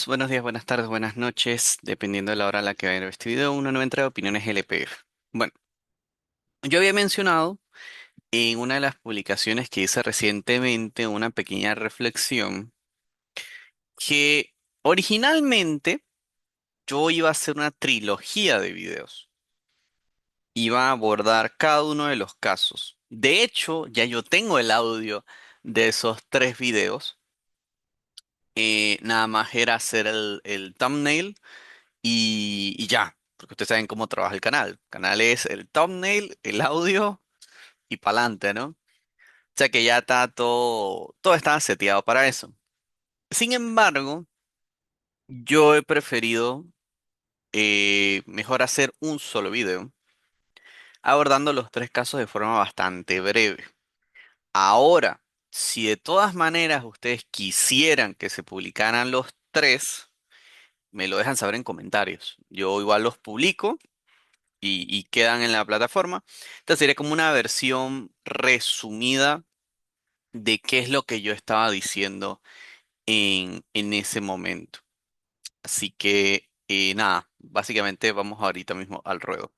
buenos días, buenas tardes, buenas noches, dependiendo de la hora a la que vaya a ver este video, una nueva entrega de opiniones LPF. Bueno, yo había mencionado en una de las publicaciones que hice recientemente una pequeña reflexión que originalmente yo iba a hacer una trilogía de videos. Iba a abordar cada uno de los casos. De hecho, ya yo tengo el audio de esos tres videos. Nada más era hacer el thumbnail y ya, porque ustedes saben cómo trabaja el canal. El canal es el thumbnail, el audio y pa'lante, ¿no? O sea que ya está todo está seteado para eso. Sin embargo, yo he preferido mejor hacer un solo video, abordando los tres casos de forma bastante breve. Ahora, si de todas maneras ustedes quisieran que se publicaran los tres, me lo dejan saber en comentarios. Yo igual los publico y quedan en la plataforma. Esta sería como una versión resumida de qué es lo que yo estaba diciendo en ese momento. Así que nada, básicamente vamos ahorita mismo al ruedo.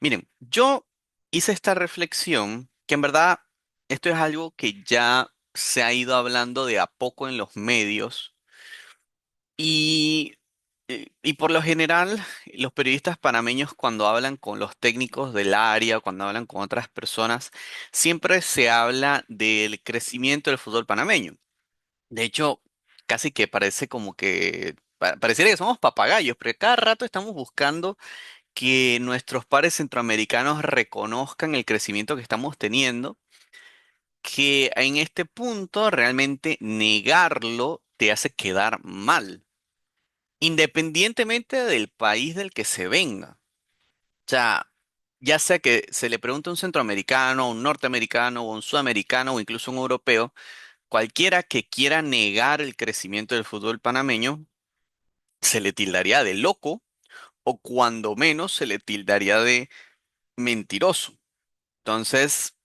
Miren, yo hice esta reflexión que en verdad esto es algo que ya se ha ido hablando de a poco en los medios. Y por lo general, los periodistas panameños cuando hablan con los técnicos del área, cuando hablan con otras personas, siempre se habla del crecimiento del fútbol panameño. De hecho, casi que parece como que, pareciera que somos papagayos, porque cada rato estamos buscando que nuestros pares centroamericanos reconozcan el crecimiento que estamos teniendo, que en este punto realmente negarlo te hace quedar mal independientemente del país del que se venga. O sea, ya sea que se le pregunte a un centroamericano, a un norteamericano, o a un sudamericano, o incluso a un europeo, cualquiera que quiera negar el crecimiento del fútbol panameño, se le tildaría de loco, o cuando menos se le tildaría de mentiroso. Entonces,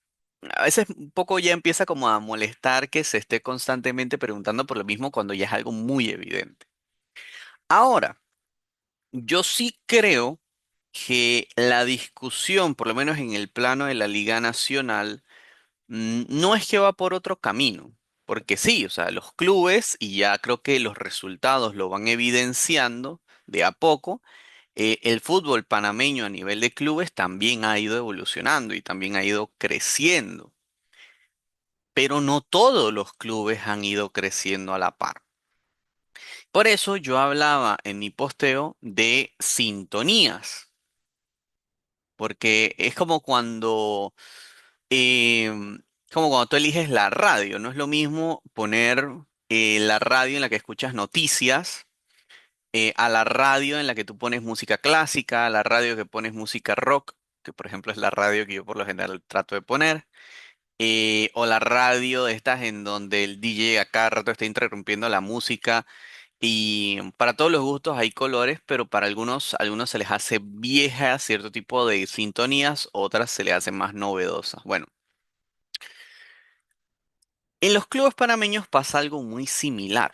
a veces un poco ya empieza como a molestar que se esté constantemente preguntando por lo mismo cuando ya es algo muy evidente. Ahora, yo sí creo que la discusión, por lo menos en el plano de la Liga Nacional, no es que va por otro camino, porque sí, o sea, los clubes, y ya creo que los resultados lo van evidenciando de a poco, el fútbol panameño a nivel de clubes también ha ido evolucionando y también ha ido creciendo, pero no todos los clubes han ido creciendo a la par. Por eso yo hablaba en mi posteo de sintonías. Porque es como cuando tú eliges la radio. No es lo mismo poner la radio en la que escuchas noticias, a la radio en la que tú pones música clásica, a la radio que pones música rock, que por ejemplo es la radio que yo por lo general trato de poner, o la radio de estas en donde el DJ a cada rato está interrumpiendo la música. Y para todos los gustos hay colores, pero para algunos se les hace vieja cierto tipo de sintonías, otras se les hacen más novedosas. Bueno, en los clubes panameños pasa algo muy similar.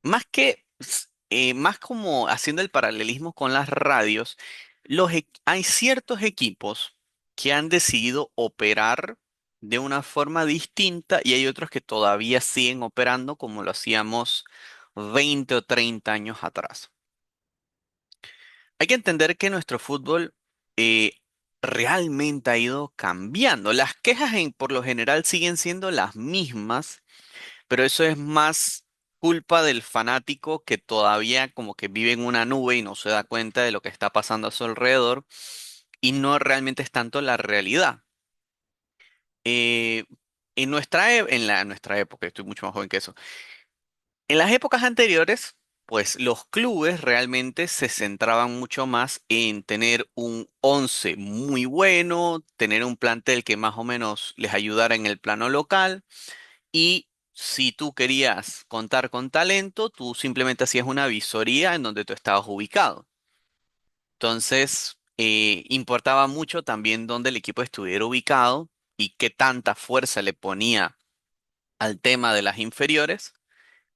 Más como haciendo el paralelismo con las radios, hay ciertos equipos que han decidido operar de una forma distinta y hay otros que todavía siguen operando como lo hacíamos 20 o 30 años atrás. Hay que entender que nuestro fútbol eh, realmente ha ido cambiando. Las quejas por lo general siguen siendo las mismas, pero eso es más culpa del fanático que todavía como que vive en una nube y no se da cuenta de lo que está pasando a su alrededor y no realmente es tanto la realidad. Eh, en nuestra época, estoy mucho más joven que eso. En las épocas anteriores, pues los clubes realmente se centraban mucho más en tener un 11 muy bueno, tener un plantel que más o menos les ayudara en el plano local y si tú querías contar con talento, tú simplemente hacías una visoría en donde tú estabas ubicado. Entonces, importaba mucho también dónde el equipo estuviera ubicado y qué tanta fuerza le ponía al tema de las inferiores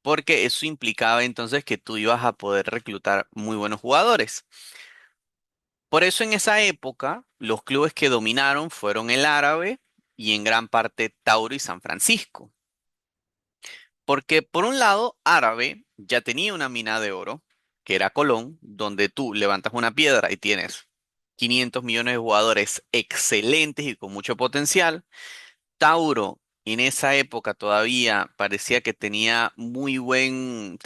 porque eso implicaba entonces que tú ibas a poder reclutar muy buenos jugadores. Por eso en esa época los clubes que dominaron fueron el Árabe y en gran parte Tauro y San Francisco. Porque por un lado, Árabe ya tenía una mina de oro, que era Colón, donde tú levantas una piedra y tienes 500 millones de jugadores excelentes y con mucho potencial. Tauro en esa época todavía parecía que tenía un muy buen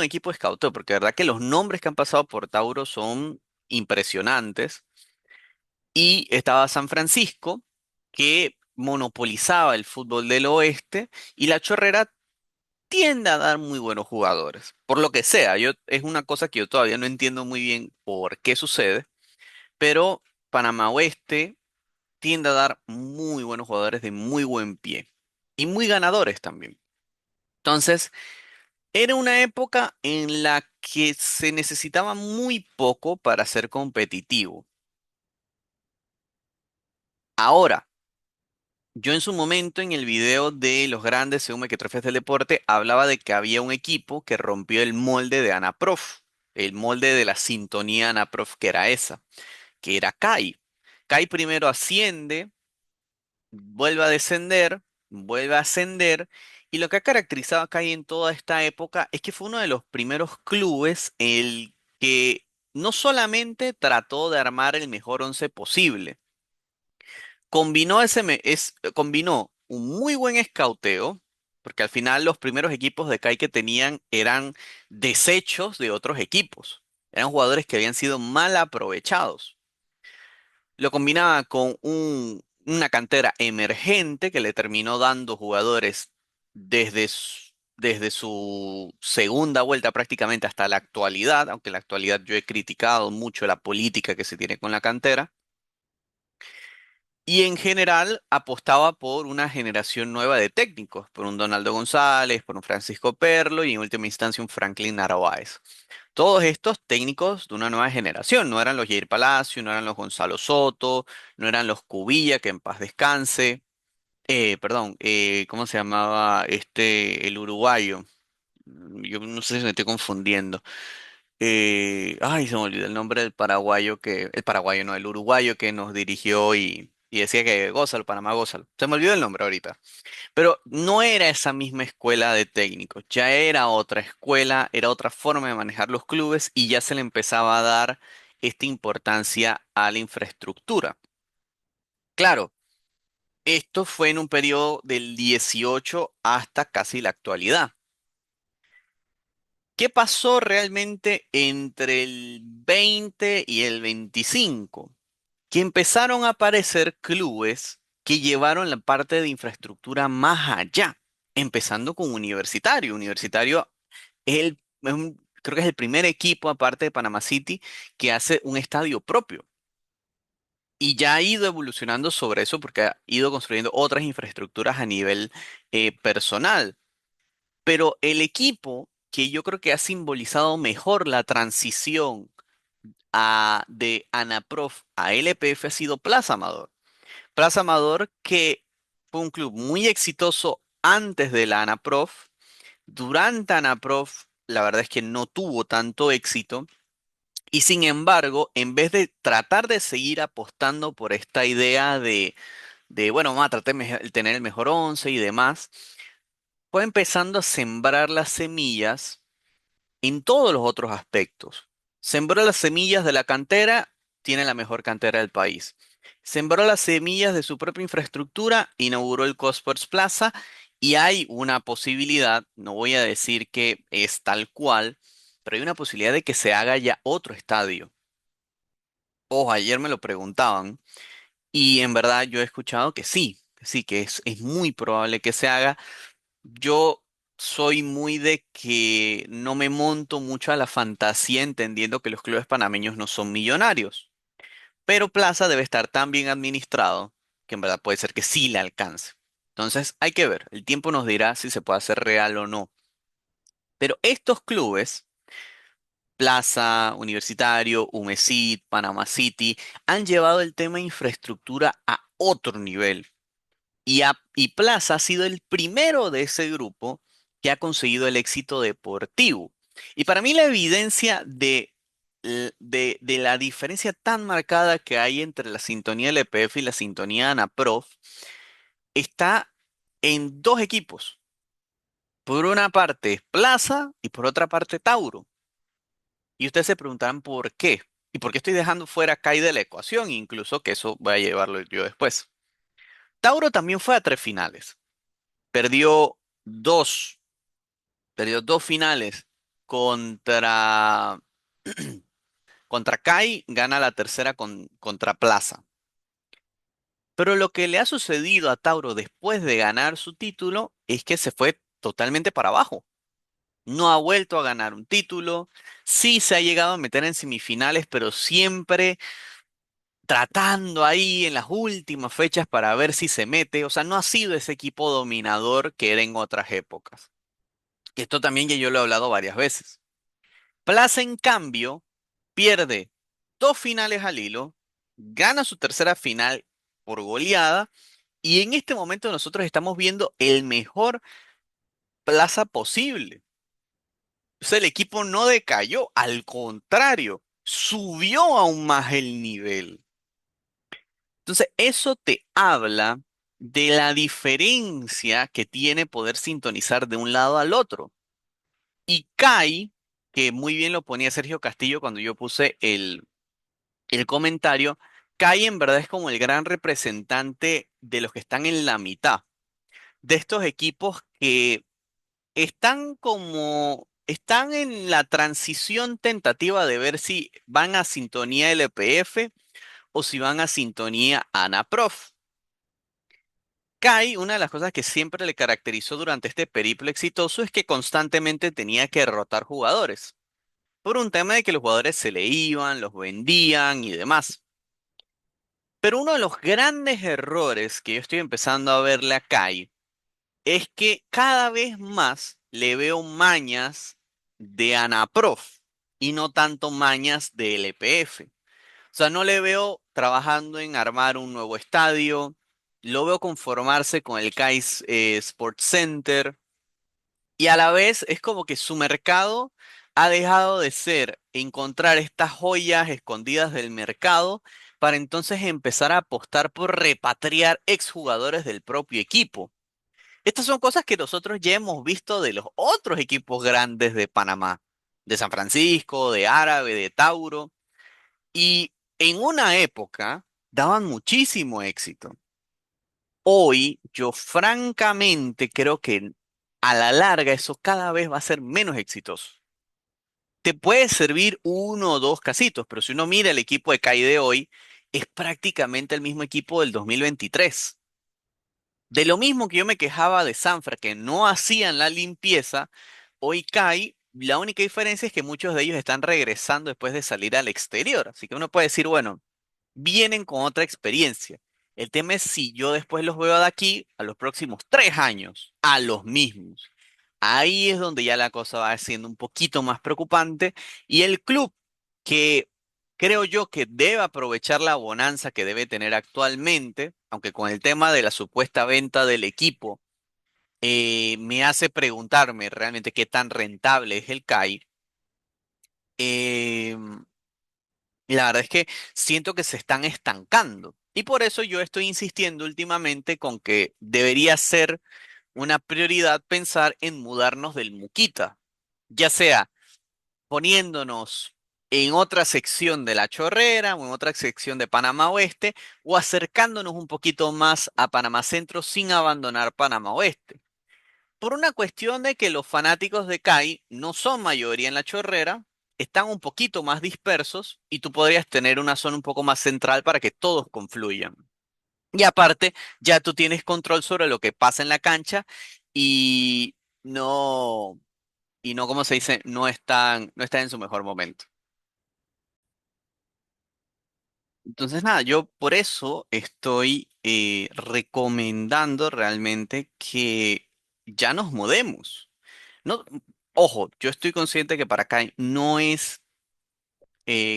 equipo de scout, porque de verdad que los nombres que han pasado por Tauro son impresionantes. Y estaba San Francisco, que monopolizaba el fútbol del oeste, y la Chorrera tiende a dar muy buenos jugadores. Por lo que sea, es una cosa que yo todavía no entiendo muy bien por qué sucede, pero Panamá Oeste tiende a dar muy buenos jugadores de muy buen pie y muy ganadores también. Entonces, era una época en la que se necesitaba muy poco para ser competitivo. Ahora, yo en su momento en el video de los grandes según Mequetrefes del deporte hablaba de que había un equipo que rompió el molde de Anaprof, el molde de la sintonía Anaprof que era esa, que era CAI. CAI primero asciende, vuelve a descender, vuelve a ascender, y lo que ha caracterizado a CAI en toda esta época es que fue uno de los primeros clubes el que no solamente trató de armar el mejor once posible, combinó un muy buen escauteo, porque al final los primeros equipos de CAI que tenían eran desechos de otros equipos. Eran jugadores que habían sido mal aprovechados. Lo combinaba con una cantera emergente que le terminó dando jugadores desde su segunda vuelta prácticamente hasta la actualidad, aunque en la actualidad yo he criticado mucho la política que se tiene con la cantera. Y en general apostaba por una generación nueva de técnicos, por un Donaldo González, por un Francisco Perlo y en última instancia un Franklin Narváez. Todos estos técnicos de una nueva generación, no eran los Jair Palacio, no eran los Gonzalo Soto, no eran los Cubilla, que en paz descanse. Perdón, ¿cómo se llamaba el uruguayo? Yo no sé si me estoy confundiendo. Ay, se me olvidó el nombre del paraguayo el paraguayo no, el uruguayo que nos dirigió y decía que gózalo, Panamá, gózalo. Se me olvidó el nombre ahorita. Pero no era esa misma escuela de técnicos, ya era otra escuela, era otra forma de manejar los clubes y ya se le empezaba a dar esta importancia a la infraestructura. Claro, esto fue en un periodo del 18 hasta casi la actualidad. ¿Qué pasó realmente entre el 20 y el 25? Que empezaron a aparecer clubes que llevaron la parte de infraestructura más allá, empezando con Universitario. Universitario creo que es el primer equipo, aparte de Panama City, que hace un estadio propio. Y ya ha ido evolucionando sobre eso porque ha ido construyendo otras infraestructuras a nivel personal. Pero el equipo que yo creo que ha simbolizado mejor la transición de Anaprof a LPF ha sido Plaza Amador. Plaza Amador, que fue un club muy exitoso antes de la ANAPROF. Durante ANAPROF, la verdad es que no tuvo tanto éxito. Y sin embargo, en vez de tratar de seguir apostando por esta idea bueno, vamos a tratar de tener el mejor once y demás, fue empezando a sembrar las semillas en todos los otros aspectos. Sembró las semillas de la cantera, tiene la mejor cantera del país. Sembró las semillas de su propia infraestructura, inauguró el Cosports Plaza y hay una posibilidad, no voy a decir que es tal cual, pero hay una posibilidad de que se haga ya otro estadio. Ojo, ayer me lo preguntaban y en verdad yo he escuchado que sí, que es muy probable que se haga. Yo soy muy de que no me monto mucho a la fantasía entendiendo que los clubes panameños no son millonarios, pero Plaza debe estar tan bien administrado que en verdad puede ser que sí le alcance. Entonces hay que ver, el tiempo nos dirá si se puede hacer real o no. Pero estos clubes, Plaza, Universitario, Umesid, Panama City, han llevado el tema infraestructura a otro nivel. Y Plaza ha sido el primero de ese grupo que ha conseguido el éxito deportivo. Y para mí la evidencia de la diferencia tan marcada que hay entre la sintonía LPF y la sintonía ANAPROF está en dos equipos. Por una parte Plaza y por otra parte Tauro. Y ustedes se preguntarán por qué. ¿Y por qué estoy dejando fuera a Kai de la ecuación? Incluso que eso voy a llevarlo yo después. Tauro también fue a tres finales. Perdió dos, perdió dos finales contra, contra Kai, gana la tercera contra Plaza. Pero lo que le ha sucedido a Tauro después de ganar su título es que se fue totalmente para abajo. No ha vuelto a ganar un título. Sí se ha llegado a meter en semifinales, pero siempre tratando ahí en las últimas fechas para ver si se mete. O sea, no ha sido ese equipo dominador que era en otras épocas. Y esto también ya yo lo he hablado varias veces. Plaza, en cambio, pierde dos finales al hilo, gana su tercera final por goleada, y en este momento nosotros estamos viendo el mejor Plaza posible. O sea, el equipo no decayó, al contrario, subió aún más el nivel. Entonces, eso te habla de la diferencia que tiene poder sintonizar de un lado al otro. Y Kai, que muy bien lo ponía Sergio Castillo cuando yo puse el comentario, Kai en verdad es como el gran representante de los que están en la mitad, de estos equipos que están en la transición tentativa de ver si van a sintonía LPF o si van a sintonía ANAPROF. Kai, una de las cosas que siempre le caracterizó durante este periplo exitoso es que constantemente tenía que rotar jugadores, por un tema de que los jugadores se le iban, los vendían y demás. Pero uno de los grandes errores que yo estoy empezando a verle a Kai es que cada vez más le veo mañas de Anaprof y no tanto mañas de LPF. O sea, no le veo trabajando en armar un nuevo estadio, lo veo conformarse con el Kais Sports Center y a la vez es como que su mercado ha dejado de ser encontrar estas joyas escondidas del mercado para entonces empezar a apostar por repatriar exjugadores del propio equipo. Estas son cosas que nosotros ya hemos visto de los otros equipos grandes de Panamá, de San Francisco, de Árabe, de Tauro, y en una época daban muchísimo éxito. Hoy yo francamente creo que a la larga eso cada vez va a ser menos exitoso. Te puede servir uno o dos casitos, pero si uno mira el equipo de CAI de hoy, es prácticamente el mismo equipo del 2023. De lo mismo que yo me quejaba de Sanfra, que no hacían la limpieza, hoy CAI, la única diferencia es que muchos de ellos están regresando después de salir al exterior. Así que uno puede decir, bueno, vienen con otra experiencia. El tema es si yo después los veo de aquí a los próximos 3 años, a los mismos. Ahí es donde ya la cosa va siendo un poquito más preocupante y el club que creo yo que debe aprovechar la bonanza que debe tener actualmente, aunque con el tema de la supuesta venta del equipo, me hace preguntarme realmente qué tan rentable es el CAI. em, la verdad es que siento que se están estancando. Y por eso yo estoy insistiendo últimamente con que debería ser una prioridad pensar en mudarnos del Muquita, ya sea poniéndonos en otra sección de La Chorrera o en otra sección de Panamá Oeste o acercándonos un poquito más a Panamá Centro sin abandonar Panamá Oeste. Por una cuestión de que los fanáticos de CAI no son mayoría en La Chorrera, están un poquito más dispersos y tú podrías tener una zona un poco más central para que todos confluyan. Y aparte, ya tú tienes control sobre lo que pasa en la cancha y no, como se dice, no están en su mejor momento. Entonces, nada, yo por eso estoy recomendando realmente que ya nos mudemos. No, ojo, yo estoy consciente que para acá no es,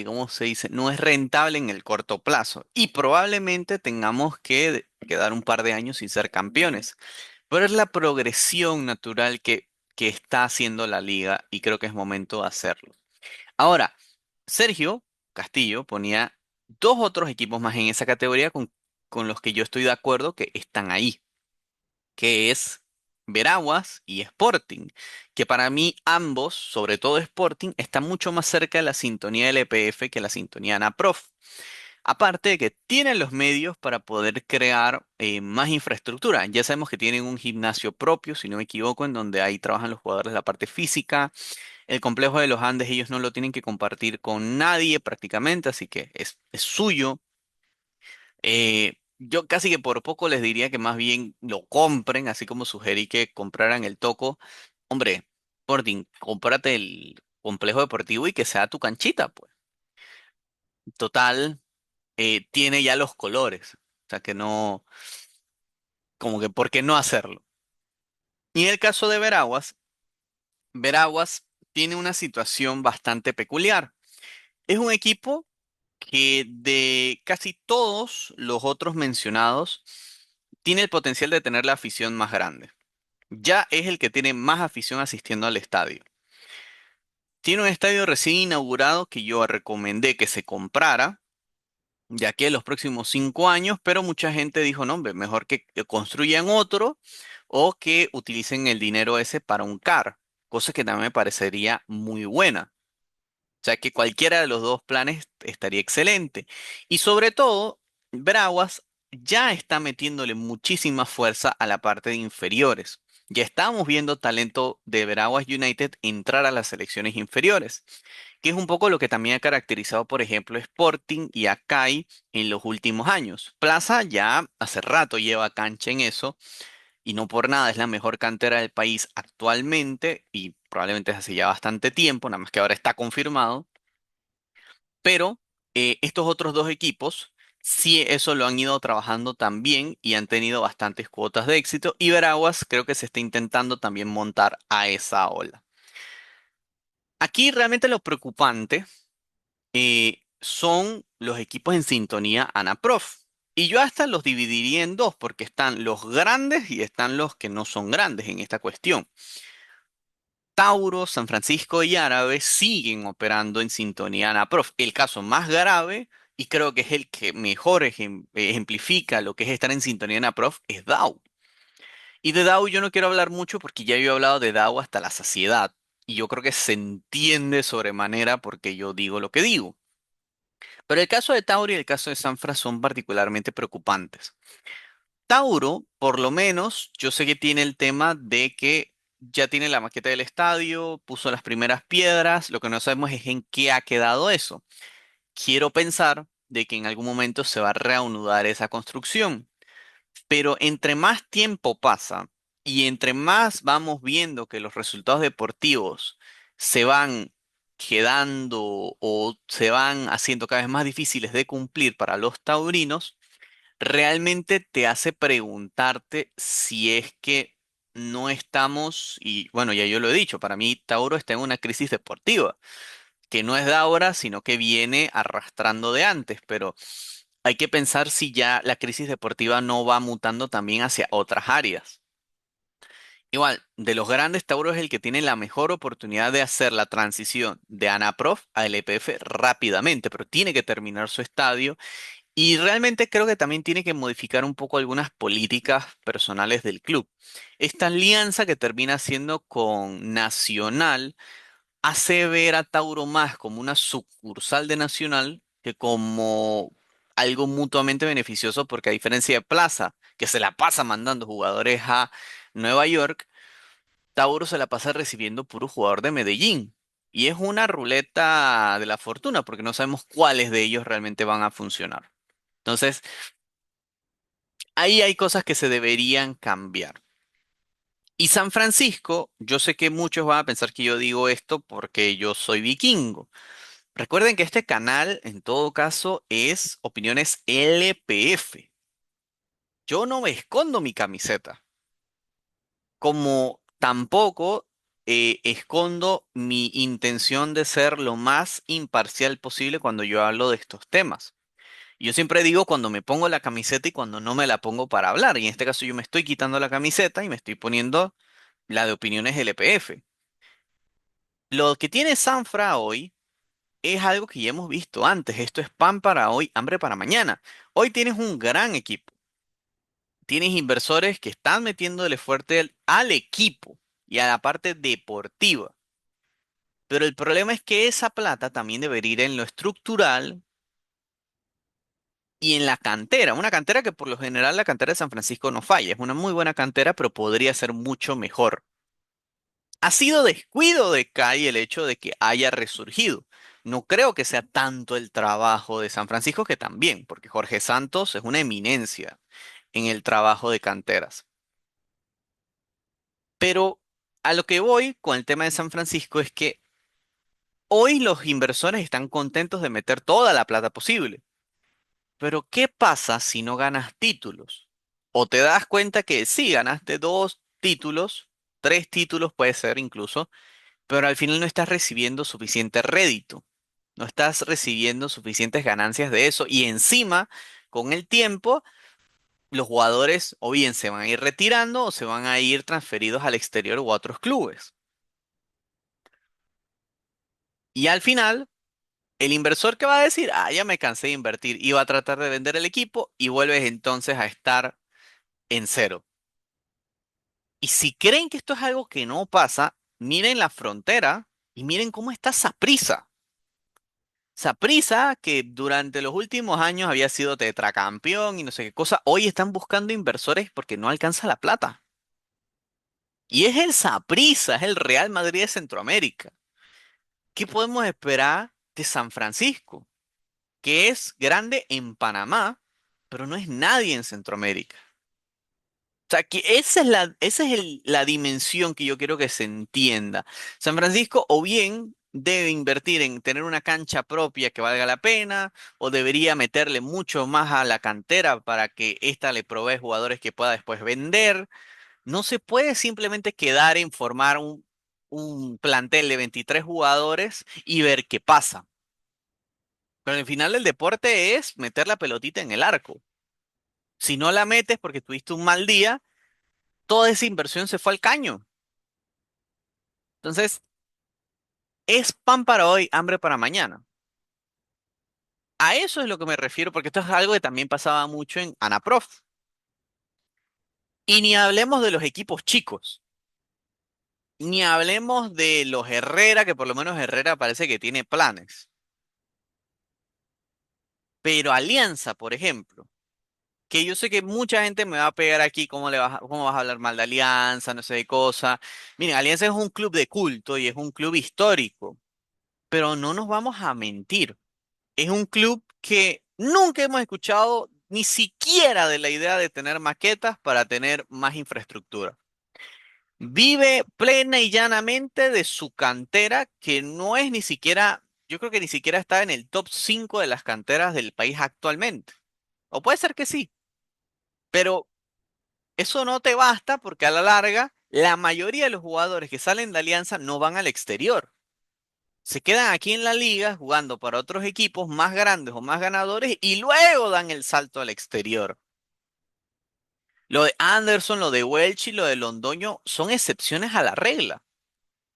¿cómo se dice? No es rentable en el corto plazo y probablemente tengamos que quedar un par de años sin ser campeones. Pero es la progresión natural que que está haciendo la liga y creo que es momento de hacerlo. Ahora, Sergio Castillo ponía dos otros equipos más en esa categoría con los que yo estoy de acuerdo que están ahí, que es Veraguas y Sporting, que para mí ambos, sobre todo Sporting, están mucho más cerca de la sintonía del EPF que la sintonía ANAPROF. Aparte de que tienen los medios para poder crear más infraestructura. Ya sabemos que tienen un gimnasio propio, si no me equivoco, en donde ahí trabajan los jugadores de la parte física. El complejo de los Andes ellos no lo tienen que compartir con nadie prácticamente, así que es suyo. Yo casi que por poco les diría que más bien lo compren, así como sugerí que compraran el Toco. Hombre, Sporting, cómprate el complejo deportivo y que sea tu canchita, pues. Total, tiene ya los colores. O sea que no, como que, ¿por qué no hacerlo? Y en el caso de Veraguas, Veraguas tiene una situación bastante peculiar. Es un equipo que de casi todos los otros mencionados tiene el potencial de tener la afición más grande. Ya es el que tiene más afición asistiendo al estadio. Tiene un estadio recién inaugurado que yo recomendé que se comprara, ya que en los próximos 5 años, pero mucha gente dijo, no, hombre, mejor que construyan otro o que utilicen el dinero ese para un CAR, cosa que también me parecería muy buena. O sea que cualquiera de los dos planes estaría excelente. Y sobre todo, Braguas ya está metiéndole muchísima fuerza a la parte de inferiores. Ya estamos viendo talento de Veraguas United entrar a las selecciones inferiores, que es un poco lo que también ha caracterizado, por ejemplo, Sporting y Acai en los últimos años. Plaza ya hace rato lleva cancha en eso y no por nada es la mejor cantera del país actualmente y probablemente es hace ya bastante tiempo, nada más que ahora está confirmado. Pero estos otros dos equipos, sí, eso lo han ido trabajando también y han tenido bastantes cuotas de éxito. Y Veraguas creo que se está intentando también montar a esa ola. Aquí realmente lo preocupante son los equipos en sintonía ANAPROF. Y yo hasta los dividiría en dos, porque están los grandes y están los que no son grandes en esta cuestión. Tauro, San Francisco y Árabe siguen operando en sintonía ANAPROF. El caso más grave, y creo que es el que mejor ejemplifica lo que es estar en sintonía ANAPROF, es DAO. Y de DAO yo no quiero hablar mucho porque ya yo he hablado de DAO hasta la saciedad. Y yo creo que se entiende sobremanera porque yo digo lo que digo. Pero el caso de Tauro y el caso de Sanfra son particularmente preocupantes. Tauro, por lo menos, yo sé que tiene el tema de que ya tiene la maqueta del estadio, puso las primeras piedras, lo que no sabemos es en qué ha quedado eso. Quiero pensar de que en algún momento se va a reanudar esa construcción, pero entre más tiempo pasa y entre más vamos viendo que los resultados deportivos se van quedando o se van haciendo cada vez más difíciles de cumplir para los taurinos, realmente te hace preguntarte si es que no estamos, y bueno, ya yo lo he dicho, para mí Tauro está en una crisis deportiva, que no es de ahora, sino que viene arrastrando de antes, pero hay que pensar si ya la crisis deportiva no va mutando también hacia otras áreas. Igual, de los grandes, Tauro es el que tiene la mejor oportunidad de hacer la transición de ANAPROF a LPF rápidamente, pero tiene que terminar su estadio y realmente creo que también tiene que modificar un poco algunas políticas personales del club. Esta alianza que termina siendo con Nacional hace ver a Tauro más como una sucursal de Nacional que como algo mutuamente beneficioso, porque a diferencia de Plaza, que se la pasa mandando jugadores a Nueva York, Tauro se la pasa recibiendo puro jugador de Medellín. Y es una ruleta de la fortuna, porque no sabemos cuáles de ellos realmente van a funcionar. Entonces, ahí hay cosas que se deberían cambiar. Y San Francisco, yo sé que muchos van a pensar que yo digo esto porque yo soy vikingo. Recuerden que este canal, en todo caso, es Opiniones LPF. Yo no me escondo mi camiseta, como tampoco escondo mi intención de ser lo más imparcial posible cuando yo hablo de estos temas. Yo siempre digo cuando me pongo la camiseta y cuando no me la pongo para hablar. Y en este caso yo me estoy quitando la camiseta y me estoy poniendo la de opiniones LPF. Lo que tiene Sanfra hoy es algo que ya hemos visto antes. Esto es pan para hoy, hambre para mañana. Hoy tienes un gran equipo. Tienes inversores que están metiéndole fuerte al equipo y a la parte deportiva. Pero el problema es que esa plata también debería ir en lo estructural y en la cantera. Una cantera que por lo general la cantera de San Francisco no falla. Es una muy buena cantera, pero podría ser mucho mejor. Ha sido descuido de Kai el hecho de que haya resurgido. No creo que sea tanto el trabajo de San Francisco que también, porque Jorge Santos es una eminencia en el trabajo de canteras. Pero a lo que voy con el tema de San Francisco es que hoy los inversores están contentos de meter toda la plata posible. Pero ¿qué pasa si no ganas títulos? O te das cuenta que sí, ganaste dos títulos, tres títulos puede ser incluso, pero al final no estás recibiendo suficiente rédito, no estás recibiendo suficientes ganancias de eso y encima, con el tiempo, los jugadores o bien se van a ir retirando o se van a ir transferidos al exterior o a otros clubes. Y al final, el inversor que va a decir, ah, ya me cansé de invertir y va a tratar de vender el equipo y vuelves entonces a estar en cero. Y si creen que esto es algo que no pasa, miren la frontera y miren cómo está Saprissa. Saprissa, que durante los últimos años había sido tetracampeón y no sé qué cosa, hoy están buscando inversores porque no alcanza la plata. Y es el Saprissa, es el Real Madrid de Centroamérica. ¿Qué podemos esperar de San Francisco? Que es grande en Panamá, pero no es nadie en Centroamérica. O sea, que esa es la dimensión que yo quiero que se entienda. San Francisco o bien debe invertir en tener una cancha propia que valga la pena, o debería meterle mucho más a la cantera para que ésta le provee jugadores que pueda después vender. No se puede simplemente quedar en formar un plantel de 23 jugadores y ver qué pasa. Pero al final el deporte es meter la pelotita en el arco. Si no la metes porque tuviste un mal día, toda esa inversión se fue al caño. Entonces, es pan para hoy, hambre para mañana. A eso es lo que me refiero, porque esto es algo que también pasaba mucho en Anaprof. Y ni hablemos de los equipos chicos, ni hablemos de los Herrera, que por lo menos Herrera parece que tiene planes. Pero Alianza, por ejemplo, que yo sé que mucha gente me va a pegar aquí, cómo vas a hablar mal de Alianza, no sé de cosa. Miren, Alianza es un club de culto y es un club histórico, pero no nos vamos a mentir. Es un club que nunca hemos escuchado ni siquiera de la idea de tener maquetas para tener más infraestructura. Vive plena y llanamente de su cantera, que no es ni siquiera, yo creo que ni siquiera está en el top 5 de las canteras del país actualmente. O puede ser que sí, pero eso no te basta porque a la larga la mayoría de los jugadores que salen de Alianza no van al exterior. Se quedan aquí en la liga jugando para otros equipos más grandes o más ganadores y luego dan el salto al exterior. Lo de Anderson, lo de Welch y lo de Londoño son excepciones a la regla.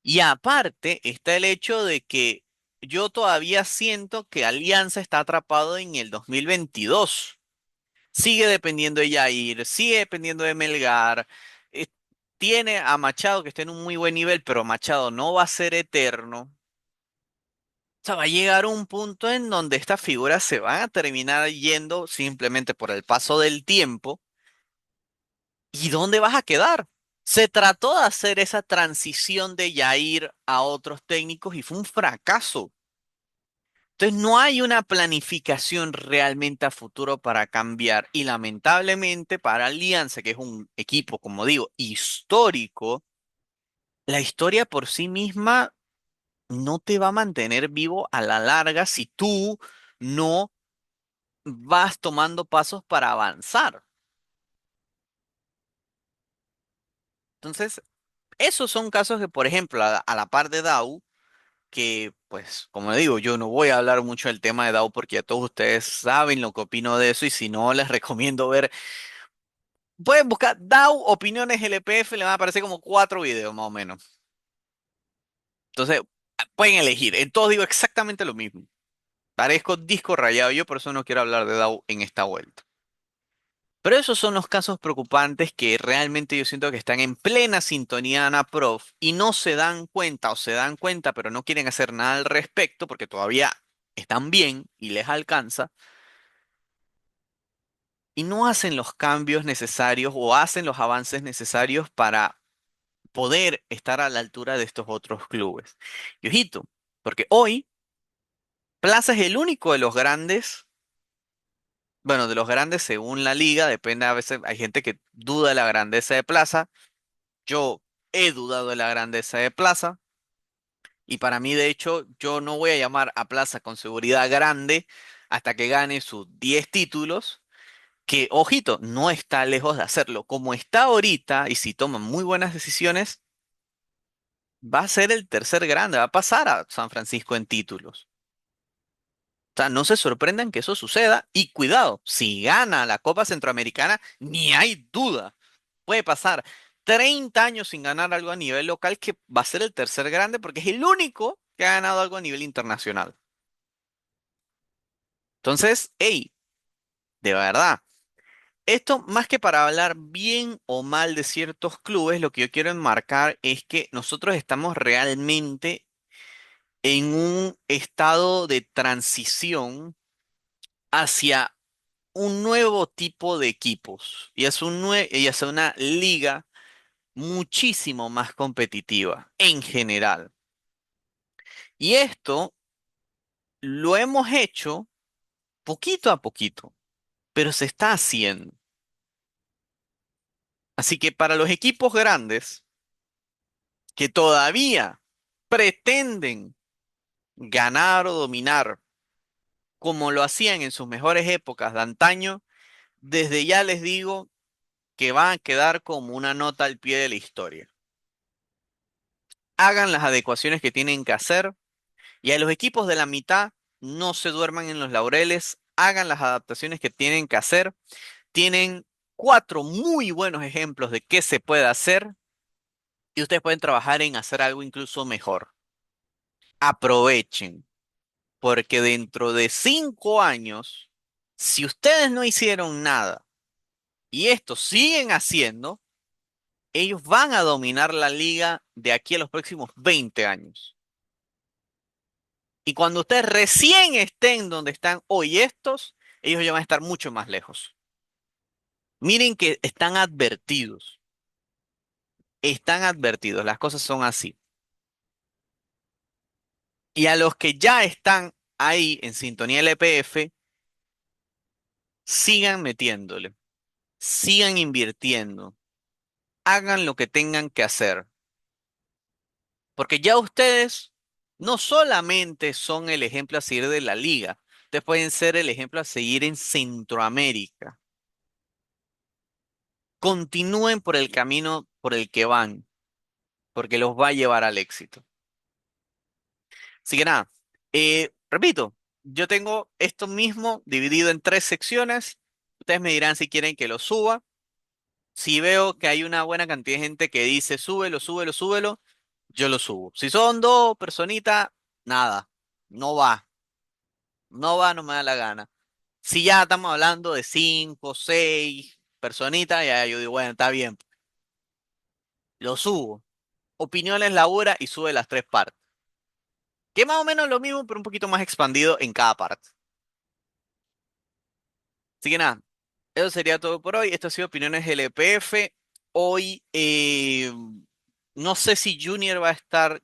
Y aparte está el hecho de que yo todavía siento que Alianza está atrapado en el 2022. Sigue dependiendo de Yair, sigue dependiendo de Melgar. eh, Tiene a Machado que está en un muy buen nivel, pero Machado no va a ser eterno. O sea, va a llegar un punto en donde estas figuras se van a terminar yendo simplemente por el paso del tiempo. ¿Y dónde vas a quedar? Se trató de hacer esa transición de Yair a otros técnicos y fue un fracaso. Entonces no hay una planificación realmente a futuro para cambiar. Y lamentablemente para Alianza, que es un equipo, como digo, histórico, la historia por sí misma no te va a mantener vivo a la larga si tú no vas tomando pasos para avanzar. Entonces, esos son casos que, por ejemplo, a la par de DAO, que pues, como digo, yo no voy a hablar mucho del tema de DAO porque ya todos ustedes saben lo que opino de eso y si no, les recomiendo ver Pueden buscar DAO Opiniones LPF, le van a aparecer como cuatro videos más o menos. Entonces, pueden elegir. En todos digo exactamente lo mismo. Parezco disco rayado yo, por eso no quiero hablar de DAO en esta vuelta. Pero esos son los casos preocupantes que realmente yo siento que están en plena sintonía ANAPROF y no se dan cuenta o se dan cuenta pero no quieren hacer nada al respecto porque todavía están bien y les alcanza y no hacen los cambios necesarios o hacen los avances necesarios para poder estar a la altura de estos otros clubes. Y ojito, porque hoy Plaza es el único de los grandes, bueno, de los grandes según la liga, depende, a veces hay gente que duda de la grandeza de Plaza. Yo he dudado de la grandeza de Plaza y para mí, de hecho, yo no voy a llamar a Plaza con seguridad grande hasta que gane sus 10 títulos, que, ojito, no está lejos de hacerlo. Como está ahorita y si toma muy buenas decisiones, va a ser el tercer grande, va a pasar a San Francisco en títulos. O sea, no se sorprendan que eso suceda y cuidado, si gana la Copa Centroamericana, ni hay duda. Puede pasar 30 años sin ganar algo a nivel local, que va a ser el tercer grande porque es el único que ha ganado algo a nivel internacional. Entonces, hey, de verdad, esto más que para hablar bien o mal de ciertos clubes, lo que yo quiero enmarcar es que nosotros estamos realmente en un estado de transición hacia un nuevo tipo de equipos y hacia una liga muchísimo más competitiva en general. Y esto lo hemos hecho poquito a poquito, pero se está haciendo. Así que para los equipos grandes que todavía pretenden ganar o dominar como lo hacían en sus mejores épocas de antaño, desde ya les digo que van a quedar como una nota al pie de la historia. Hagan las adecuaciones que tienen que hacer y a los equipos de la mitad no se duerman en los laureles, hagan las adaptaciones que tienen que hacer. Tienen cuatro muy buenos ejemplos de qué se puede hacer y ustedes pueden trabajar en hacer algo incluso mejor. Aprovechen, porque dentro de 5 años, si ustedes no hicieron nada y esto siguen haciendo, ellos van a dominar la liga de aquí a los próximos 20 años. Y cuando ustedes recién estén donde están hoy estos, ellos ya van a estar mucho más lejos. Miren que están advertidos, las cosas son así. Y a los que ya están ahí en sintonía LPF, sigan metiéndole, sigan invirtiendo, hagan lo que tengan que hacer, porque ya ustedes no solamente son el ejemplo a seguir de la liga, ustedes pueden ser el ejemplo a seguir en Centroamérica. Continúen por el camino por el que van, porque los va a llevar al éxito. Así que nada, repito, yo tengo esto mismo dividido en tres secciones. Ustedes me dirán si quieren que lo suba. Si veo que hay una buena cantidad de gente que dice súbelo, súbelo, súbelo, yo lo subo. Si son dos personitas, nada, no va, no va, no me da la gana. Si ya estamos hablando de cinco, seis personitas, ya yo digo, bueno, está bien, lo subo. Opiniones labura y sube las tres partes. Que más o menos lo mismo, pero un poquito más expandido en cada parte. Así que nada, eso sería todo por hoy. Esto ha sido Opiniones LPF. Hoy no sé si Junior va a estar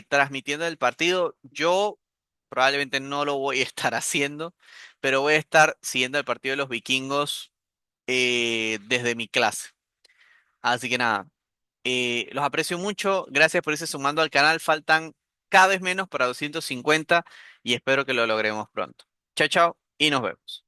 transmitiendo el partido. Yo probablemente no lo voy a estar haciendo, pero voy a estar siguiendo el partido de los vikingos desde mi clase. Así que nada, los aprecio mucho. Gracias por irse sumando al canal. Faltan cada vez menos para 250 y espero que lo logremos pronto. Chao, chao y nos vemos.